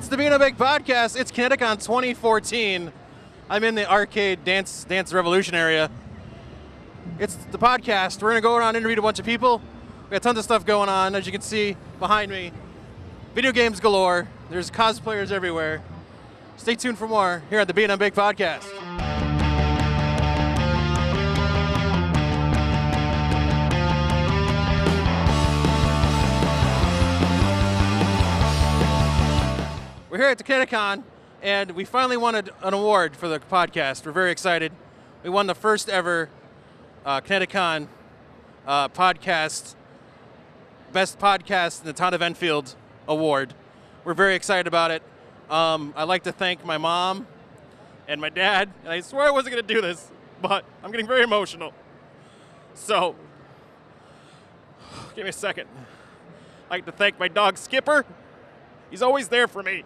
It's the B&M Baked Podcast. It's ConnectiCon 2014. I'm in the arcade dance revolution area. It's the podcast. We're going to go around and interview a bunch of people. We got tons of stuff going on, as you can see behind me. Video games galore. There's cosplayers everywhere. Stay tuned for more here on the B&M Baked Podcast. We're here at the ConnectiCon, and we finally won an award for the podcast. We're very excited. We won the first ever ConnectiCon podcast, Best Podcast in the Town of Enfield award. We're very excited about it. I'd like to thank my mom and my dad, and I swear I wasn't going to do this, but I'm getting very emotional. So, give me a second. I'd like to thank my dog Skipper. He's always there for me.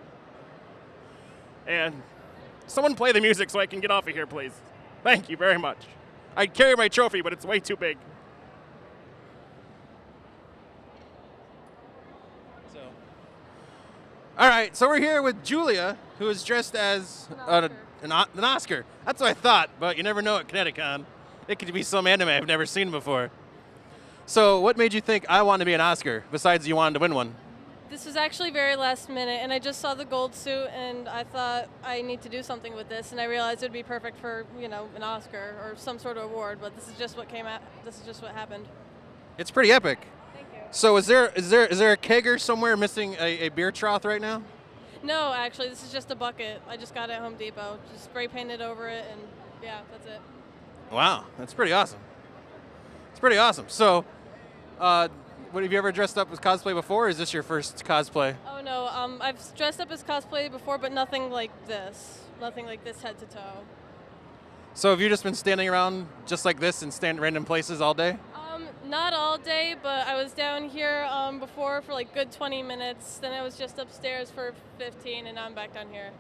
And someone play the music so I can get off of here, please. Thank you very much. I'd carry my trophy, but it's way too big. All right, so we're here with Julia, who is dressed as an Oscar. That's what I thought, but you never know at ConnectiCon. It could be some anime I've never seen before. So what made you think I want to be an Oscar, besides you wanted to win one? This was actually very last minute, and I just saw the gold suit, and I thought I need to do something with this, and I realized it would be perfect for, an Oscar or some sort of award, but this is just what came out. This is just what happened. It's pretty epic. Thank you. So is there a kegger somewhere missing a beer trough right now? No, actually, this is just a bucket. I just got it at Home Depot. Just spray painted over it, and yeah, that's it. Wow, that's pretty awesome. It's pretty awesome. So, what, have you ever dressed up as cosplay before, or is this your first cosplay? Oh, no. I've dressed up as cosplay before, but nothing like this. Nothing like this head to toe. So have you just been standing around just like this and stand random places all day? Not all day, but I was down here before for like good 20 minutes. Then I was just upstairs for 15, and now I'm back down here.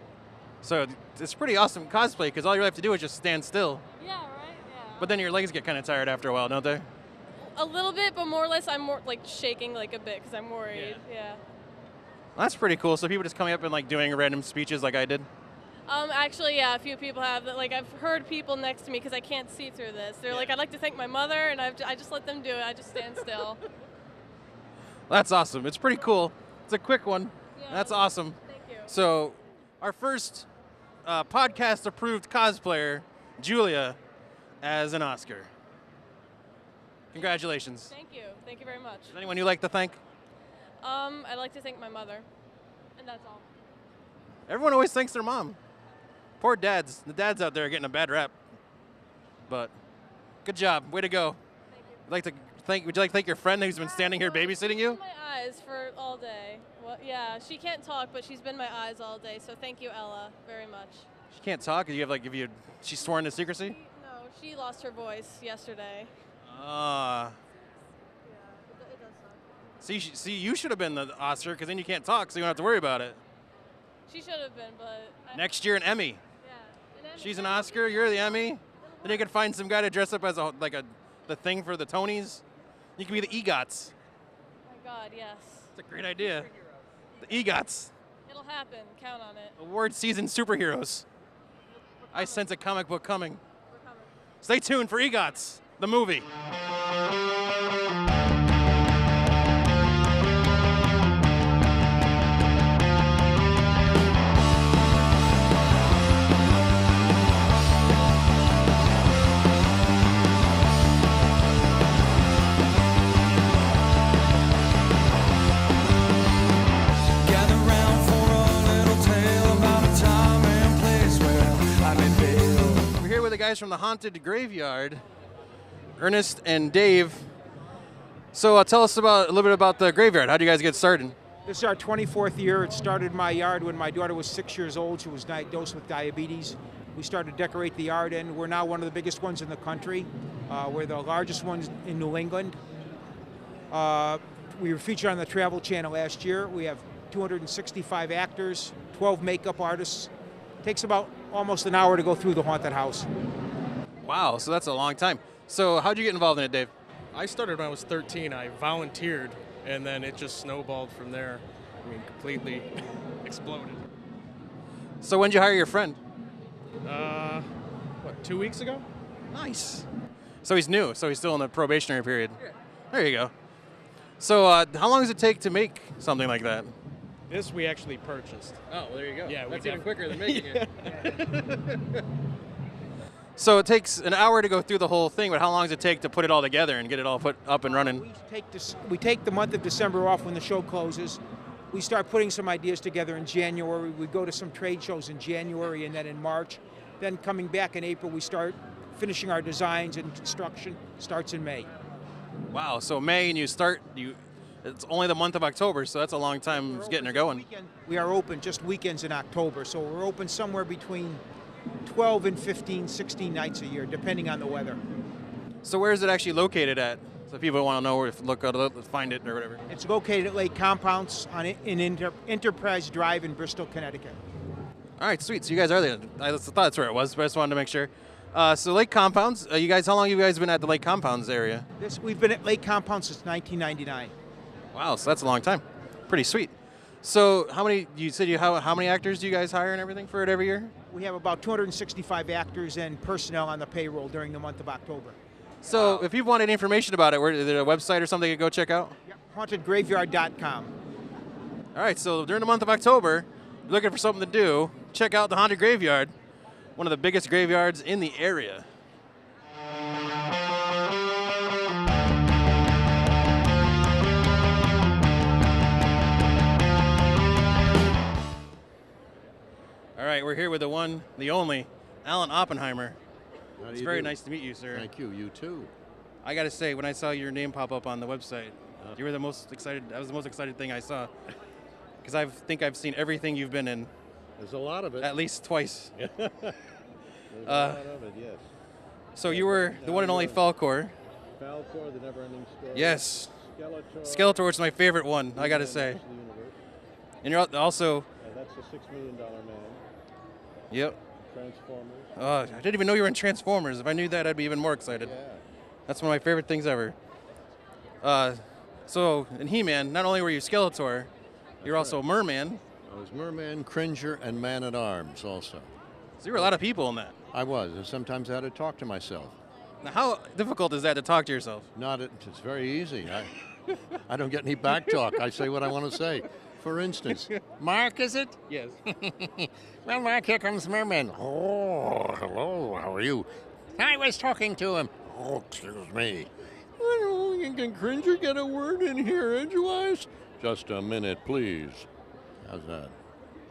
So it's pretty awesome cosplay, because all you have to do is just stand still. Yeah, right? Yeah. But then your legs get kind of tired after a while, don't they? A little bit, but more or less I'm more like shaking like a bit because I'm worried. Yeah. Well, that's pretty cool. So people just coming up and like doing random speeches like I did? Actually, yeah, a few people have. Like, I've heard people next to me because I can't see through this. They're like, I'd like to thank my mother, and I just let them do it. I just stand still. That's awesome. It's pretty cool. It's a quick one. Yeah. That's awesome. Thank you. So our first podcast-approved cosplayer, Julia, as an Oscar. Congratulations. Thank you. Thank you very much. Is anyone you'd like to thank? I'd like to thank my mother, and that's all. Everyone always thanks their mom. Poor dads. The dads out there are getting a bad rap. But good job. Way to go. Thank you. Would you like to thank your friend who's been standing here babysitting you? She's been my eyes for all day. Well, yeah, she can't talk, but she's been my eyes all day. So thank you, Ella, very much. She can't talk? She's sworn to secrecy? No, she lost her voice yesterday. Ah. Yeah, it does suck. See, you should have been the Oscar, because then you can't talk, so you don't have to worry about it. She should have been, but... Next year, an Emmy. Yeah. Emmy. She's an Oscar, you're the Emmy. Then you can find some guy to dress up as the thing for the Tonys. You can be the EGOTs. Oh my God, yes. That's a great idea. The EGOTs. It'll happen. Count on it. Award season superheroes. I sense a comic book coming. We're coming. Stay tuned for EGOTs, the movie. The guys from the Haunted Graveyard, Ernest and Dave. So tell us a little bit about the graveyard. How did you guys get started? This is our 24th year. It started in my yard when my daughter was 6 years old. She was diagnosed with diabetes. We started to decorate the yard, and we're now one of the biggest ones in the country. We're the largest ones in New England. We were featured on the Travel Channel last year. We have 265 actors, 12 makeup artists. Takes about almost an hour to go through the haunted house. Wow, so that's a long time. So how'd you get involved in it, Dave? I started when I was 13. I volunteered, and then it just snowballed from there. I mean, completely exploded. So when did you hire your friend? 2 weeks ago? Nice. So he's new. So he's still in the probationary period. Yeah. There you go. So how long does it take to make something like that? This we actually purchased. Oh, well, there you go. Yeah, that's we even quicker than making Yeah. it. So it takes an hour to go through the whole thing, but how long does it take to put it all together and get it all put up and running? We take the month of December off when the show closes. We start putting some ideas together in January. We go to some trade shows in January and then in March. Then coming back in April, we start finishing our designs, and construction starts in May. Wow, so May and it's only the month of October, so that's a long time getting her going. We are open just weekends in October, so we're open somewhere between 12 and 15, 16 nights a year, depending on the weather. So where is it actually located at? So people want to know where to find it or whatever. It's located at Lake Compounds in Enterprise Drive in Bristol, Connecticut. All right, sweet. So you guys are there. I thought that's where it was, but I just wanted to make sure. So Lake Compounds, how long have you guys been at the Lake Compounds area? We've been at Lake Compounds since 1999. Wow, so that's a long time. Pretty sweet. So how many actors do you guys hire and everything for it every year? We have about 265 actors and personnel on the payroll during the month of October. So if people wanted information about it, is there a website or something you could go check out? Yep, hauntedgraveyard.com. All right, so during the month of October, you're looking for something to do, check out the Haunted Graveyard, one of the biggest graveyards in the area. All right, we're here with the one, the only, Alan Oppenheimer. It's very nice to meet you, sir. Thank you. You too. I got to say, when I saw your name pop up on the website, you were the most excited. That was the most excited thing I saw, because I think I've seen everything you've been in. There's a lot of it. At least twice. There's a lot of it, yes. So you were the one and only Falkor. Falkor, the Never-Ending Story. Yes. Skeletor. is my favorite one, I got to say. And you're also... that's a $6 million man. Yep. Transformers. I didn't even know you were in Transformers. If I knew that, I'd be even more excited. Yeah. That's one of my favorite things ever. So in He-Man, not only were you Skeletor, you're also Merman. I was Merman, Cringer, and Man-at-Arms also. So you were a lot of people in that. I was, and sometimes I had to talk to myself. Now, how difficult is that to talk to yourself? It's very easy. I don't get any back talk. I say what I want to say. For instance, Mark, is it? Yes. Well, Mark, here comes Merman. Oh, hello, how are you? I was talking to him. Oh, excuse me. Can Cringer get a word in here, edgewise? Just a minute, please. How's that?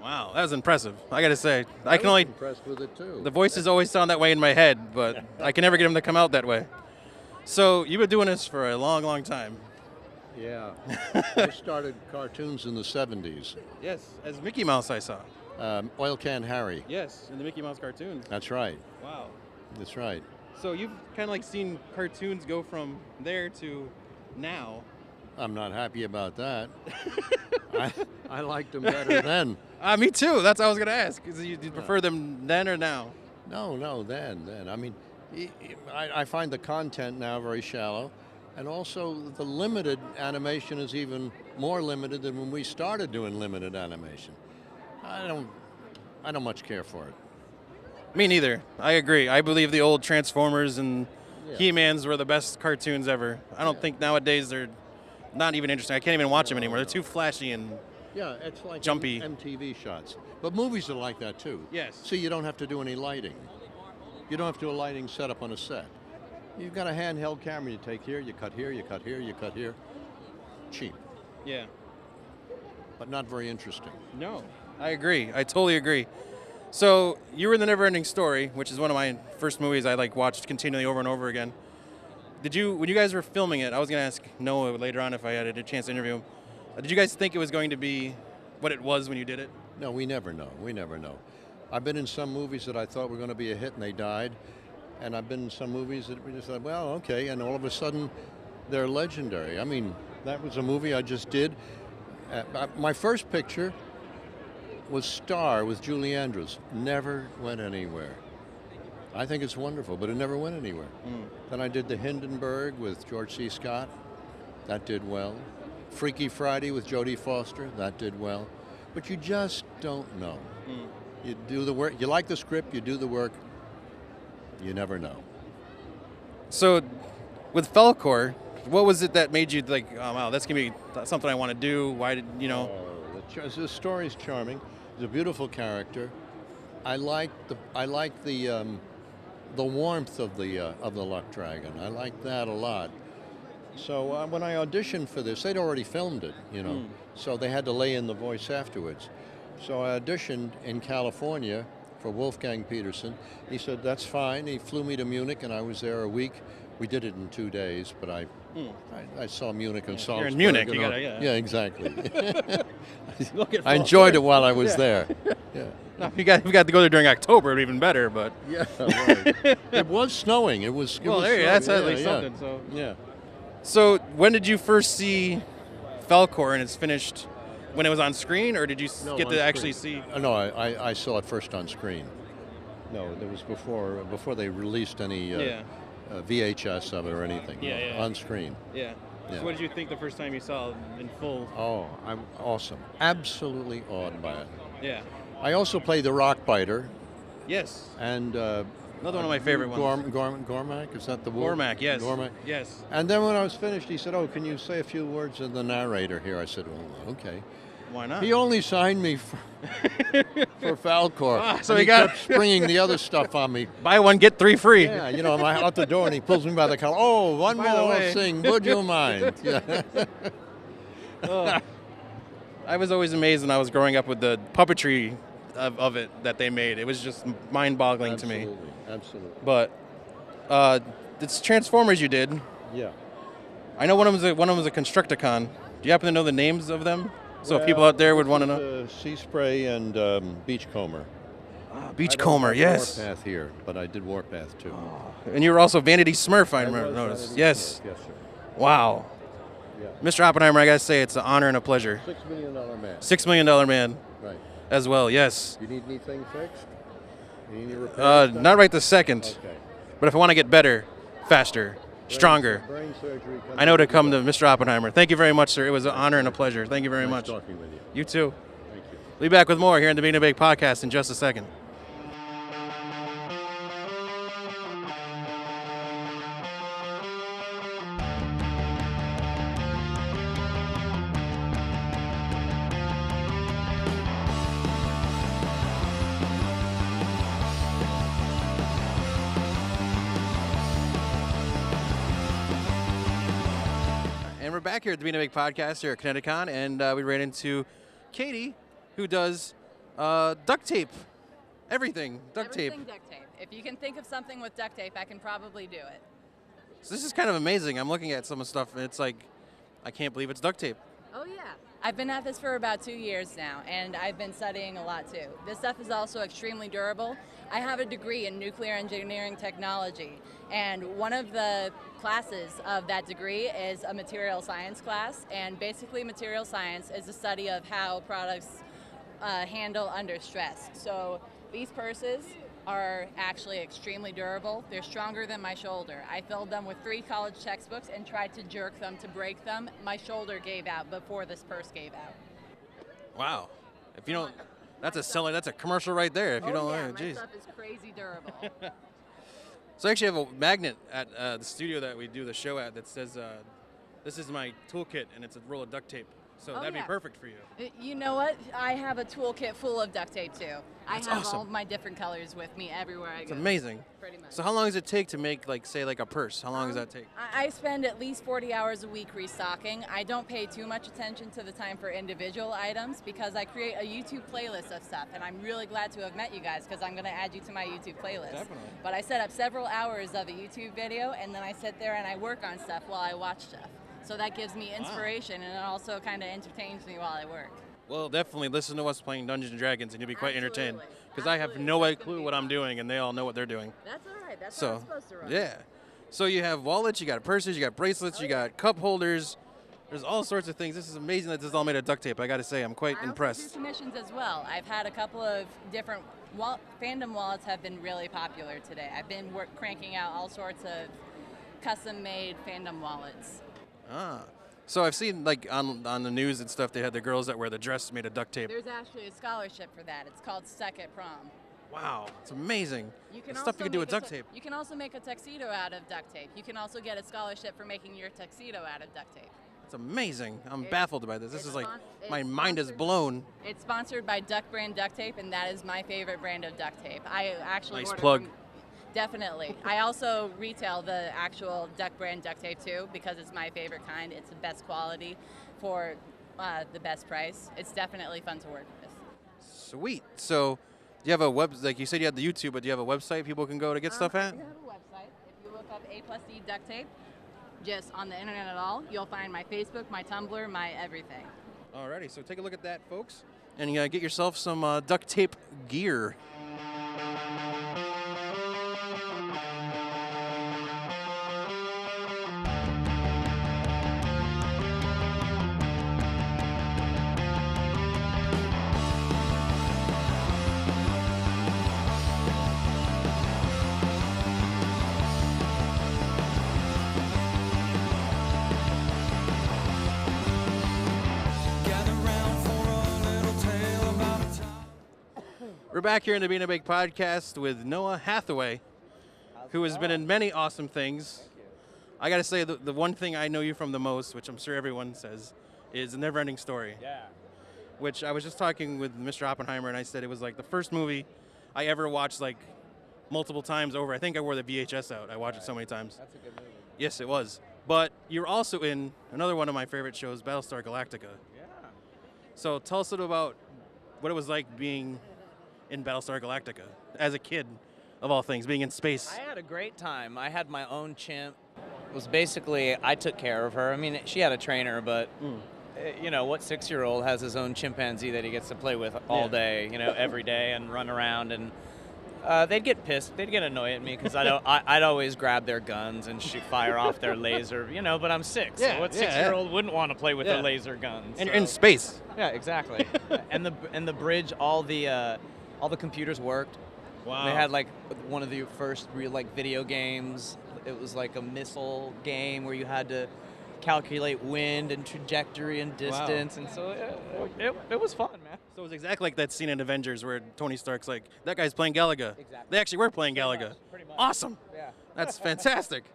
Wow, that was impressive. I got to say, I was impressed with it too. The voices always sound that way in my head, but I can never get them to come out that way. So you've been doing this for a long, long time. Yeah. I started cartoons in the 70s. Yes, as Mickey Mouse I saw. Oil Can Harry. Yes, in the Mickey Mouse cartoon. That's right. Wow. That's right. So you've kind of like seen cartoons go from there to now. I'm not happy about that. I liked them better then. Me too. That's what I was going to ask. Do you prefer them then or now? No, then. I mean, I find the content now very shallow. And also, the limited animation is even more limited than when we started doing limited animation. I don't much care for it. Me neither. I agree. I believe the old Transformers and He-Mans were the best cartoons ever. I don't think nowadays they're not even interesting. I can't even watch them anymore. They're too flashy and it's like jumpy. MTV shots. But movies are like that too. Yes. So you don't have to do any lighting. You don't have to do a lighting setup on a set. You've got a handheld camera. You take here, you cut here, you cut here, you cut here. Cheap. Yeah. But not very interesting. No, I agree. I totally agree. So you were in the Never-Ending Story, which is one of my first movies I watched continually over and over again. When you guys were filming it, I was going to ask Noah later on if I had a chance to interview him. Did you guys think it was going to be what it was when you did it? No, we never know. We never know. I've been in some movies that I thought were going to be a hit and they died. And I've been in some movies that we just thought, well, okay, and all of a sudden they're legendary. I mean, that was a movie I just did. My first picture was Star with Julie Andrews. Never went anywhere. I think it's wonderful, but it never went anywhere. Then I did The Hindenburg with George C. Scott. That did well. Freaky Friday with Jodie Foster. That did well. But you just don't know. You do the work. You like the script. You do the work. You never know. So, with Falkor, what was it that made you like, oh wow, that's gonna be something I want to do? Why did you know? The story's charming. He's a beautiful character. I like the warmth of the Luck Dragon. I like that a lot. So when I auditioned for this, they'd already filmed it, so they had to lay in the voice afterwards. So I auditioned in California for Wolfgang Peterson. He said, that's fine. He flew me to Munich, and I was there a week. We did it in 2 days, but I saw Munich and Salzburg. You're in Munich, and you all. gotta, Yeah, exactly. I enjoyed it while I was there. Yeah. No, we got to go there during October, even better. But Yeah, right. It was snowing. It was. well, was there you go. snowing. That's at Yeah, least yeah. something. So, Yeah. so when did you first see Falkor and it's finished? When it was on screen, or did you No, get on to actually screen. see? No, I saw it first on screen. No, it was before they released any VHS of it or anything. Yeah, No, on screen. Yeah. Yeah. So what did you think the first time you saw it in full? Oh, I'm awesome. Absolutely awed by it. Yeah. I also played the rock biter Yes. and Another one of my favorite ones. Gormac, is that the wolf? Gormac, yes. Gormac. Yes. And then when I was finished, he said, "Oh, can you say a few words in the narrator here?" I said, "Well, okay." Why not? He only signed me for Falkor. So and he got- kept springing the other stuff on me. Buy one, get 3 free. Yeah, I'm out the door, and he pulls me by the collar. Oh, one By the more way." thing, would you mind? Yeah. I was always amazed when I was growing up with the puppetry of it that they made. It was just mind-boggling to me. Absolutely. But it's Transformers you did. Yeah. I know one of them was a ConnectiCon. Do you happen to know the names of them? So if people out there would want to know. Sea Spray and Beachcomber. Beachcomber, yes. Warpath here, but I did Warpath too. And you were also Vanity Smurf, I I remember. was Noticed. Vanity Yes. Smurf, Yes, sir. Wow. Yeah. Mr. Oppenheimer, I gotta say, it's an honor and a pleasure. $6 million man. $6 million man Right. as well, yes. You need anything fixed? You need any repairs done? Not right this second, Okay. but if I want to get better, faster, stronger, Brain surgery. I know to come to Mr. Oppenheimer. Thank you very much, sir. It was an honor and a pleasure. Thank you very Nice much. talking with you. You too. Thank you. We'll be back with more here in the B&M Baked Podcast in just a second. And we're back here at the B&M Baked Podcast here at ConnectiCon, and we ran into Katie, who does duct tape. Everything, duct tape. Everything duct tape. If you can think of something with duct tape, I can probably do it. So this is kind of amazing. I'm looking at some of the stuff, and it's like, I can't believe it's duct tape. Oh yeah. I've been at this for about 2 years now, and I've been studying a lot too. This stuff is also extremely durable. I have a degree in nuclear engineering technology, and one of the classes of that degree is a material science class, and basically material science is the study of how products handle under stress. So these purses are actually extremely durable. They're stronger than my shoulder. I filled them with 3 college textbooks and tried to jerk them to break them. My shoulder gave out before this purse gave out. Wow. If you don't, that's a seller. That's a commercial right there. If you don't, yeah, learn, my geez. stuff is crazy durable. So I actually have a magnet at the studio that we do the show at that says, "This is my toolkit," and it's a roll of duct tape. So that'd be yeah. perfect for you. You know what? I have a toolkit full of duct tape too. That's I have awesome. all of my different colors with me everywhere I It's go. amazing. Pretty much. So how long does it take to make, like, say, like a purse? How long does that take? I spend at least 40 hours a week restocking. I don't pay too much attention to the time for individual items because I create a YouTube playlist of stuff, and I'm really glad to have met you guys because I'm going to add you to my YouTube playlist. Definitely. But I set up several hours of a YouTube video, and then I sit there and I work on stuff while I watch stuff. So that gives me inspiration, and it also kind of entertains me while I work. Well, definitely listen to us playing Dungeons and Dragons, and you'll be quite entertained. Absolutely. Because I have Absolutely. no That's gonna clue be what I'm fun. doing, and they all know what they're doing. That's all right. That's So, how it's supposed to run. yeah. So you have wallets, you got purses, you got bracelets, you got cup holders. There's all sorts of things. This is amazing that this is all made of duct tape. I got to say, I'm quite I also impressed. do commissions as well. I've had a couple of different fandom wallets have been really popular today. I've been cranking out all sorts of custom-made fandom wallets. Ah. So I've seen like on the news and stuff, they had the girls that wear the dress made of duct tape. There's actually a scholarship for that. It's called Stuck at Prom. Wow, it's amazing. You can the stuff you can do with duct tape. You can also make a tuxedo out of duct tape. You can also get a scholarship for making your tuxedo out of duct tape. It's amazing. I'm baffled by this. This is like, it's my mind is blown. It's sponsored by Duck Brand Duct Tape, and that is my favorite brand of duct tape. I actually Nice order plug. Definitely. I also retail the actual Duck Brand Duct Tape too, because it's my favorite kind. It's the best quality for the best price. It's definitely fun to work with. Sweet. So, do you have a like you said you had the YouTube, but do you have a website people can go to get stuff at? I do have a website. If you look up A+D Duct Tape, just on the internet at all, you'll find my Facebook, my Tumblr, my everything. Alrighty, so take a look at that, folks, and get yourself some duct tape gear. We're back here in the B&M Baked Podcast with Noah Hathaway, who has been in many awesome things. I got to say, the one thing I know you from the most, which I'm sure everyone says, is The Never-Ending Story. Yeah. Which I was just talking with Mr. Oppenheimer, and I said it was like the first movie I ever watched like multiple times over. I think I wore the VHS out. I watched it so many times. That's a good movie. Yes, it was. But you're also in another one of my favorite shows, Battlestar Galactica. Yeah. So tell us a little about what it was like being in Battlestar Galactica as a kid, of all things, being in space. I had a great time. I had my own chimp. It was basically, I took care of her. I mean, she had a trainer, but you know, what 6-year-old has his own chimpanzee that he gets to play with all day, you know, every day and run around, and they'd get pissed. They'd get annoyed at me because I'd always grab their guns and fire off their laser, you know, but I'm 6. Yeah, so what yeah, 6-year-old wouldn't want to play with Yeah. a laser gun? And you're in space. Yeah, exactly. and the bridge, all the computers worked. Wow. They had like one of the first real like video games. It was like a missile game where you had to calculate wind and trajectory and distance, and so it was fun, man. So it was exactly like that scene in Avengers where Tony Stark's like, that guy's playing Galaga. Exactly. They actually were playing Galaga. Pretty much. Awesome. Yeah. That's fantastic.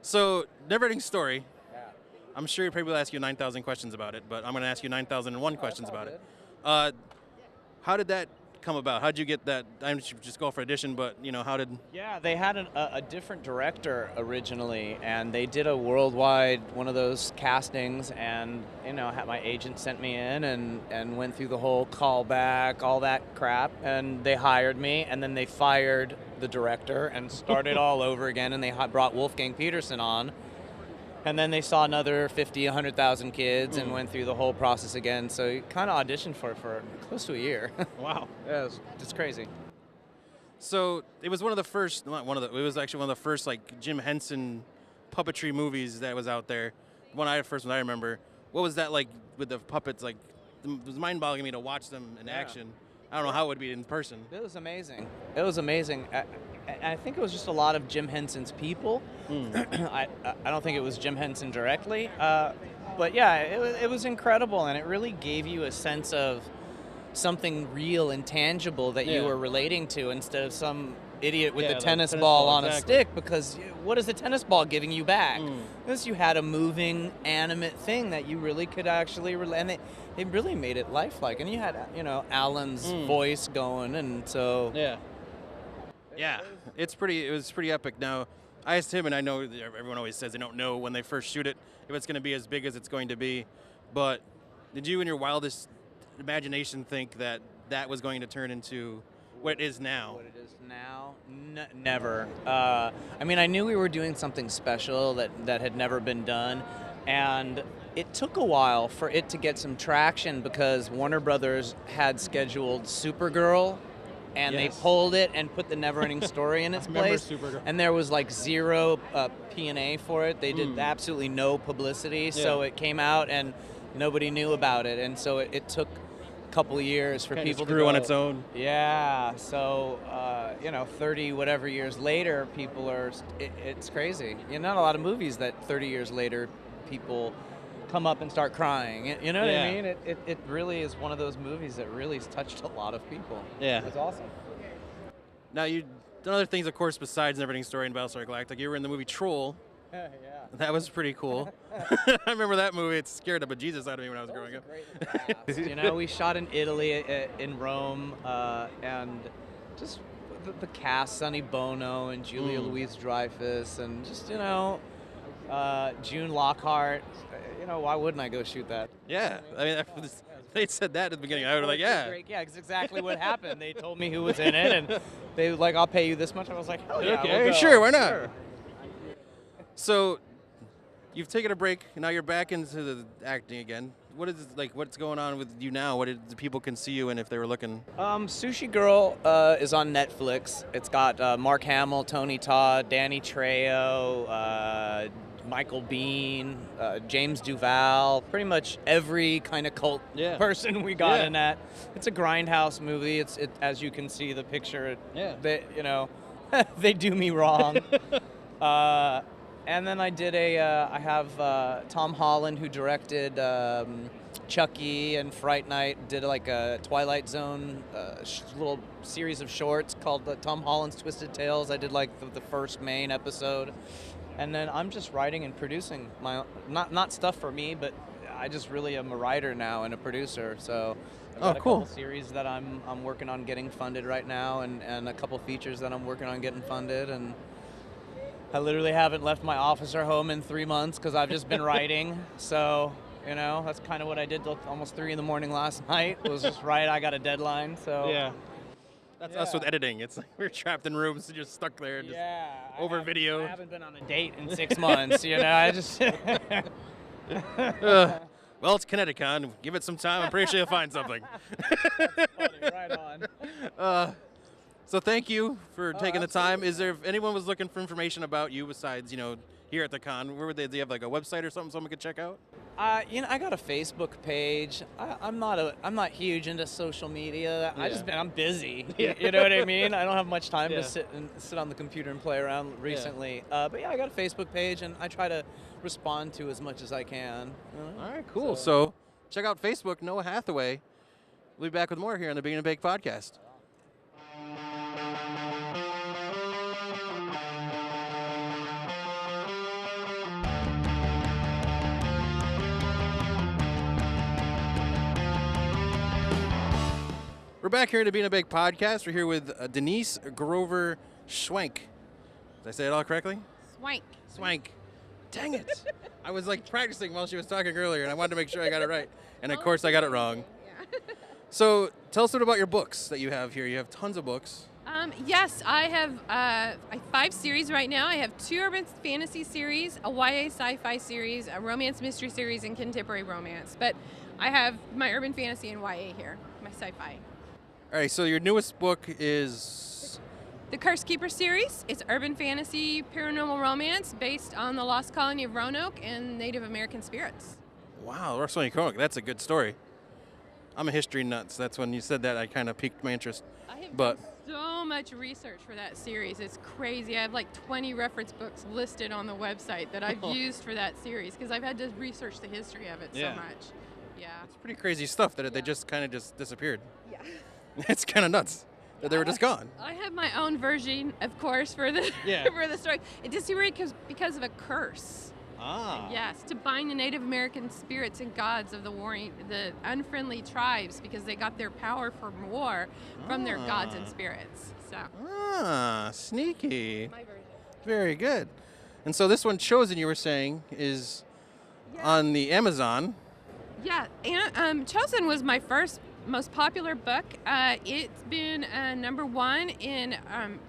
So, Never-Ending Story. Yeah. I'm sure you probably will ask you 9,000 questions about it, but I'm going to ask you 9,001 questions all about it. good. How did that come about? How did you get that? I didn't just go for audition, but how did? Yeah, they had a different director originally, and they did a worldwide one of those castings, and my agent sent me in and went through the whole callback, all that crap, and they hired me, and then they fired the director and started all over again, and they brought Wolfgang Peterson on. And then they saw another 50, 100,000 kids and went through the whole process again. So you kind of auditioned for close to a year. Wow. Yeah, it's crazy. So it was one of the first, not one of the, it was actually one of the first like Jim Henson puppetry movies that was out there. First one I remember. What was that like with the puppets? Like, it was mind-boggling me to watch them in action. I don't know how it would be in person. It was amazing. It was amazing. I think it was just a lot of Jim Henson's people. I don't think it was Jim Henson directly. But yeah, it was incredible, and it really gave you a sense of something real and tangible that you were relating to instead of some idiot with a tennis ball on a stick, because what is the tennis ball giving you back? Because you had a moving, animate thing that you really could actually relate, and they really made it lifelike. And you had, Alan's voice going, and so... Yeah, it was pretty epic. Now, I asked him, and I know everyone always says they don't know when they first shoot it if it's going to be as big as it's going to be, but did you in your wildest imagination think that that was going to turn into what it is now? What it is now? Never. I mean, I knew we were doing something special that had never been done, and it took a while for it to get some traction because Warner Brothers had scheduled Supergirl, and they pulled it and put the Never-Ending Story in its place. And there was like zero P&A for it. They did absolutely no publicity, so it came out and nobody knew about it. And so it took a couple of years for people to grew on its own. Yeah, so 30 whatever years later, people are. It's crazy. Not a lot of movies that 30 years later people come up and start crying. You know what Yeah. I mean? It really is one of those movies that really has touched a lot of people. Yeah. It's awesome. Now, you've done other things, of course, besides Neverending Story and Battlestar Galactica. You were in the movie Troll. Yeah. That was pretty cool. I remember that movie. It scared the bejesus out of me when I was growing up. You know, we shot in Italy, in Rome, and just the cast, Sonny Bono and Julia Louis-Dreyfus, and just, you know, June Lockhart. You know, why wouldn't I go shoot that? Yeah. I mean, they said that at the beginning. I was like, yeah. Yeah, it's exactly what happened. They told me who was in it, and they were like, I'll pay you this much. I was like, hell yeah, Okay, we'll go. sure, why not? Sure. So, you've taken a break. Now you're back into the acting again. What is what's going on with you now? What did the people can see you in if they were looking? Sushi Girl is on Netflix. It's got Mark Hamill, Tony Todd, Danny Trejo, Michael Biehn, James Duval, pretty much every kind of cult person we got in that. It's a grindhouse movie. It's as you can see the picture. They, you know, they do me wrong. And then I did I have Tom Holland, who directed Chucky and Fright Night, did like a Twilight Zone little series of shorts called Tom Holland's Twisted Tales. I did like the first main episode. And then I'm just writing and producing my not stuff for me, but I just really am a writer now and a producer. So I've got a couple series that I'm working on getting funded right now, and a couple features that I'm working on getting funded, and I literally haven't left my office or home in 3 months because I've just been writing. So, you know, that's kind of what I did till almost 3 in the morning last night. It was just write. I got a deadline. So Yeah. That's us with editing. It's like we're trapped in rooms and just stuck there just over video. I haven't been on a date in 6 months, you know. I just Well, it's ConnectiCon. Give it some time. I'm pretty sure you'll find something. That's funny. Right on. So thank you for taking the time. Is there, if anyone was looking for information about you besides, you know, here at the con, where would they, do you have like a website or something someone could check out? You know, I got a Facebook page. I'm not huge into social media. I'm busy. You know what I mean? I don't have much time to sit on the computer and play around recently. But yeah, I got a Facebook page, and I try to respond to as much as I can. All right, cool. So check out Facebook, Noah Hathaway. We'll be back with more here on the B&M Baked Podcast. We're back here at the B&M Baked Podcast. We're here with Denise Grover Schwank. Did I say it all correctly? Swank. Swank. Dang it. I was like practicing while she was talking earlier, and I wanted to make sure I got it right. And of course I got it wrong. Yeah. So tell us a bit about your books that you have here. You have tons of books. Yes, I have 5 series right now. I have 2 urban fantasy series, a YA sci-fi series, a romance mystery series, and contemporary romance. But I have my urban fantasy and YA here, my sci-fi. All right, so your newest book is... The Curse Keeper series. It's urban fantasy paranormal romance based on the lost colony of Roanoke and Native American spirits. Wow, Roanoke. That's a good story. I'm a history nut, so that's when you said that I kind of piqued my interest. I have done so much research for that series. It's crazy. I have like 20 reference books listed on the website that I've used for that series because I've had to research the history of it so much. Yeah. It's pretty crazy stuff that they just kind of just disappeared. Yeah. It's kind of nuts that they were just gone. I have my own version, of course, for the for the story. It disappeared because of a curse. Ah. Yes, to bind the Native American spirits and gods of the unfriendly tribes because they got their power from war from their gods and spirits. So. Sneaky. My version. Very good. And so this one, Chosen, you were saying, is on the Amazon. Yeah, and Chosen was my first most popular book. It's been #1 in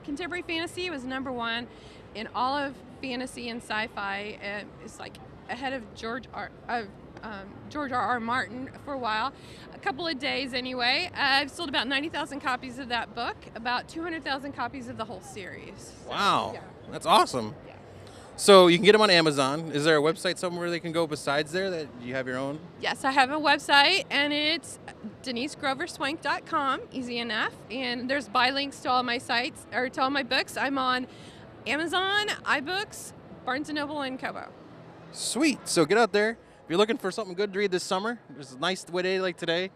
contemporary fantasy. It was #1 in all of fantasy and sci-fi. It's like ahead of George R.R. Martin for a while, a couple of days anyway. I've sold about 90,000 copies of that book, about 200,000 copies of the whole series. So, Wow, yeah. that's awesome. Yeah. So you can get them on Amazon. Is there a website somewhere they can go besides there that you have your own? Yes, I have a website, and it's denisegroverswank.com, easy enough. And there's buy links to all my sites, or to all my books. I'm on Amazon, iBooks, Barnes & Noble, and Kobo. Sweet. So get out there, you're looking for something good to read this summer, there's a nice day like today.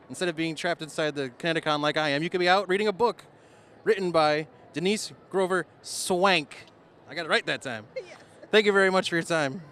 Instead of being trapped inside the ConnectiCon like I am, you could be out reading a book written by Denise Grover Swank. I got it right that time. Yes. Thank you very much for your time.